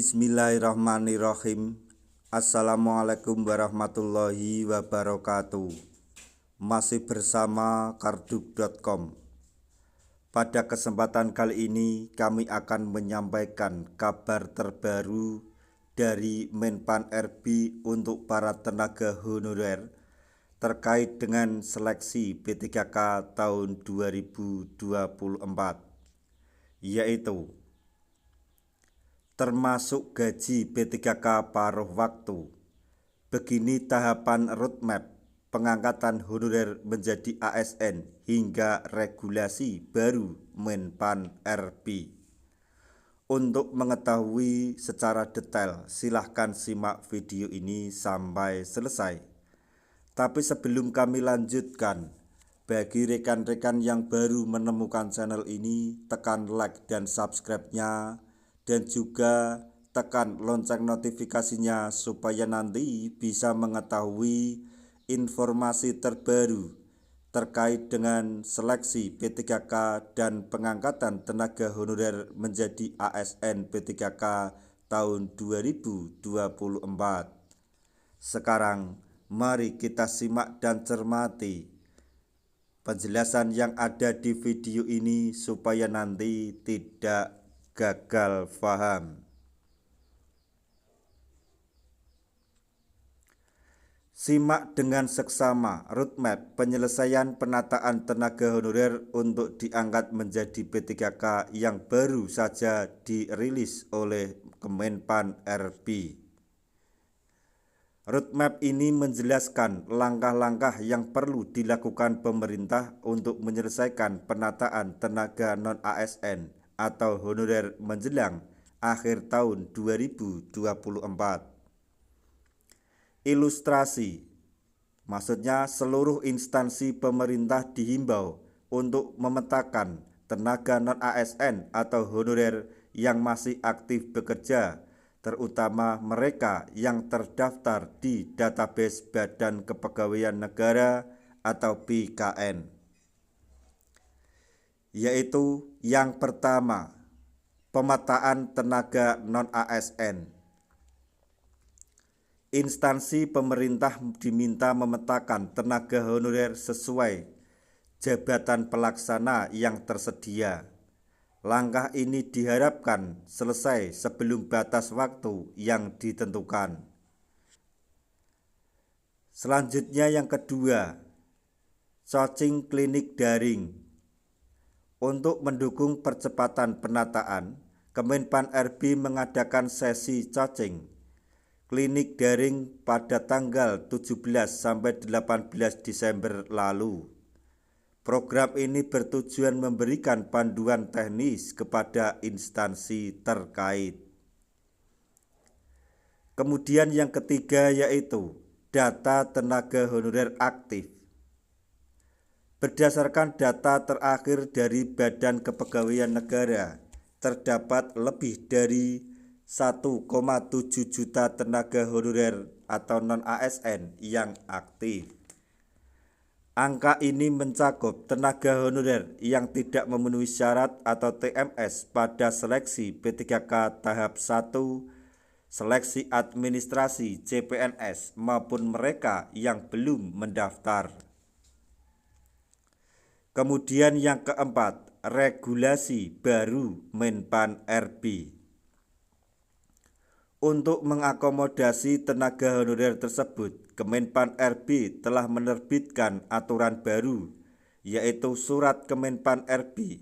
Bismillahirrahmanirrahim. Assalamualaikum warahmatullahi wabarakatuh. Masih bersama karduk.com. Pada kesempatan kali ini kami akan menyampaikan kabar terbaru dari Menpan RB untuk para tenaga honorer terkait dengan seleksi P3K tahun 2024, yaitu termasuk gaji P3K paruh waktu. Begini tahapan roadmap pengangkatan honorer menjadi ASN hingga regulasi baru Menpan RB. Untuk mengetahui secara detail, silahkan simak video ini sampai selesai. Tapi sebelum kami lanjutkan, bagi rekan-rekan yang baru menemukan channel ini, tekan like dan subscribe-nya, dan juga tekan lonceng notifikasinya supaya nanti bisa mengetahui informasi terbaru terkait dengan seleksi P3K dan pengangkatan tenaga honorer menjadi ASN P3K tahun 2024. Sekarang mari kita simak dan cermati penjelasan yang ada di video ini supaya nanti tidak gagal paham. Simak dengan seksama roadmap penyelesaian penataan tenaga honorer untuk diangkat menjadi P3K yang baru saja dirilis oleh Kemenpan RB. Roadmap ini menjelaskan langkah-langkah yang perlu dilakukan pemerintah untuk menyelesaikan penataan tenaga non-ASN atau honorer menjelang akhir tahun 2024. Ilustrasi, maksudnya seluruh instansi pemerintah dihimbau untuk memetakan tenaga non-ASN atau honorer yang masih aktif bekerja, terutama mereka yang terdaftar di database Badan Kepegawaian Negara atau BKN. Yaitu yang pertama, pemetaan tenaga non-ASN. Instansi pemerintah diminta memetakan tenaga honorer sesuai jabatan pelaksana yang tersedia. Langkah ini diharapkan selesai sebelum batas waktu yang ditentukan. Selanjutnya yang kedua, coaching klinik daring. Untuk mendukung percepatan penataan, Kemenpan RB mengadakan sesi coaching klinik daring pada tanggal 17 sampai 18 Desember lalu. Program ini bertujuan memberikan panduan teknis kepada instansi terkait. Kemudian yang ketiga yaitu data tenaga honorer aktif. Berdasarkan data terakhir dari Badan Kepegawaian Negara, terdapat lebih dari 1,7 juta tenaga honorer atau non-ASN yang aktif. Angka ini mencakup tenaga honorer yang tidak memenuhi syarat atau TMS pada seleksi P3K tahap 1, seleksi administrasi CPNS maupun mereka yang belum mendaftar. Kemudian yang keempat, regulasi baru Menpan RB. Untuk mengakomodasi tenaga honorer tersebut, Kemenpan RB telah menerbitkan aturan baru, yaitu Surat Kemenpan RB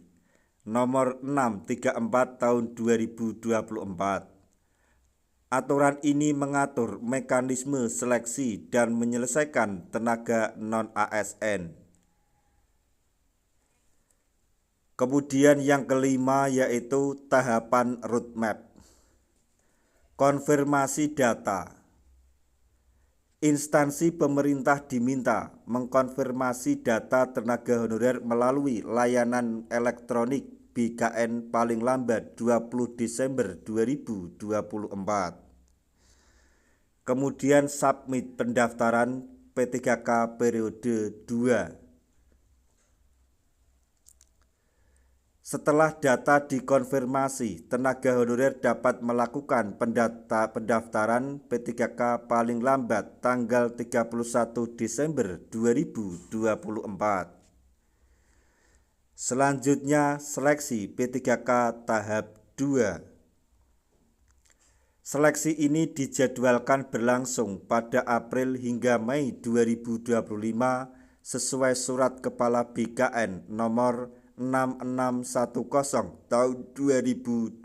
nomor 634 tahun 2024. Aturan ini mengatur mekanisme seleksi dan menyelesaikan tenaga non-ASN. Kemudian yang kelima yaitu tahapan roadmap. Konfirmasi data. Instansi pemerintah diminta mengkonfirmasi data tenaga honorer melalui layanan elektronik BKN paling lambat 20 Desember 2024. Kemudian submit pendaftaran P3K periode 2. Setelah data dikonfirmasi, tenaga honorer dapat melakukan pendaftaran P3K paling lambat tanggal 31 Desember 2024. Selanjutnya, seleksi P3K tahap 2. Seleksi ini dijadwalkan berlangsung pada April hingga Mei 2025 sesuai Surat Kepala BKN nomor 6610 tahun 2024.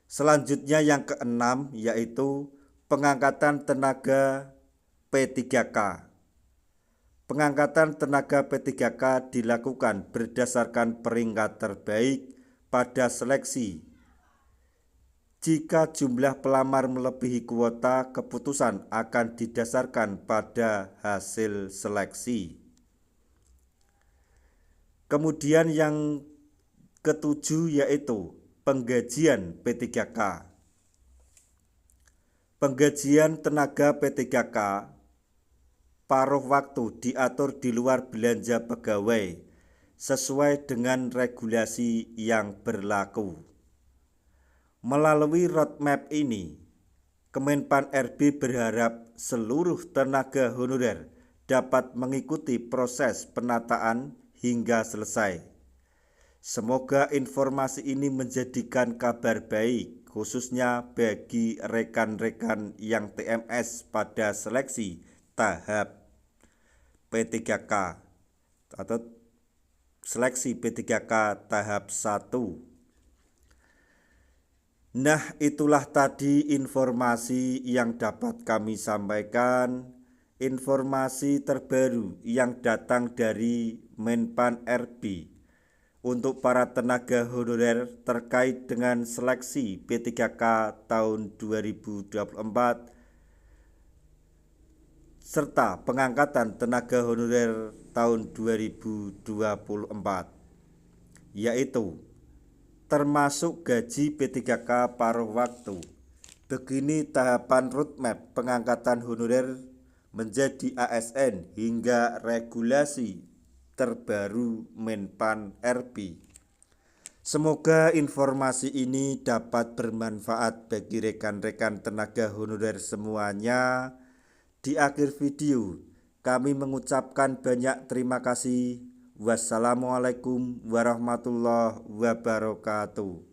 Selanjutnya yang keenam yaitu pengangkatan tenaga P3K. Pengangkatan tenaga P3K dilakukan berdasarkan peringkat terbaik pada seleksi. Jika jumlah pelamar melebihi kuota, keputusan akan didasarkan pada hasil seleksi. Kemudian yang ketujuh yaitu penggajian P3K. Penggajian tenaga P3K paruh waktu diatur di luar belanja pegawai sesuai dengan regulasi yang berlaku. Melalui roadmap ini, Kemenpan RB berharap seluruh tenaga honorer dapat mengikuti proses penataan hingga selesai. Semoga informasi ini menjadikan kabar baik, khususnya bagi rekan-rekan yang TMS pada seleksi tahap P3K atau seleksi P3K tahap 1. Nah, itulah tadi informasi yang dapat kami sampaikan. Informasi terbaru yang datang dari Menpan RB untuk para tenaga honorer terkait dengan seleksi P3K tahun 2024 serta pengangkatan tenaga honorer tahun 2024, yaitu termasuk gaji P3K paruh waktu. Begini tahapan roadmap pengangkatan honorer menjadi ASN hingga regulasi terbaru Menpan RB. Semoga informasi ini dapat bermanfaat bagi rekan-rekan tenaga honorer semuanya. Di akhir video, kami mengucapkan banyak terima kasih. Wassalamualaikum warahmatullahi wabarakatuh.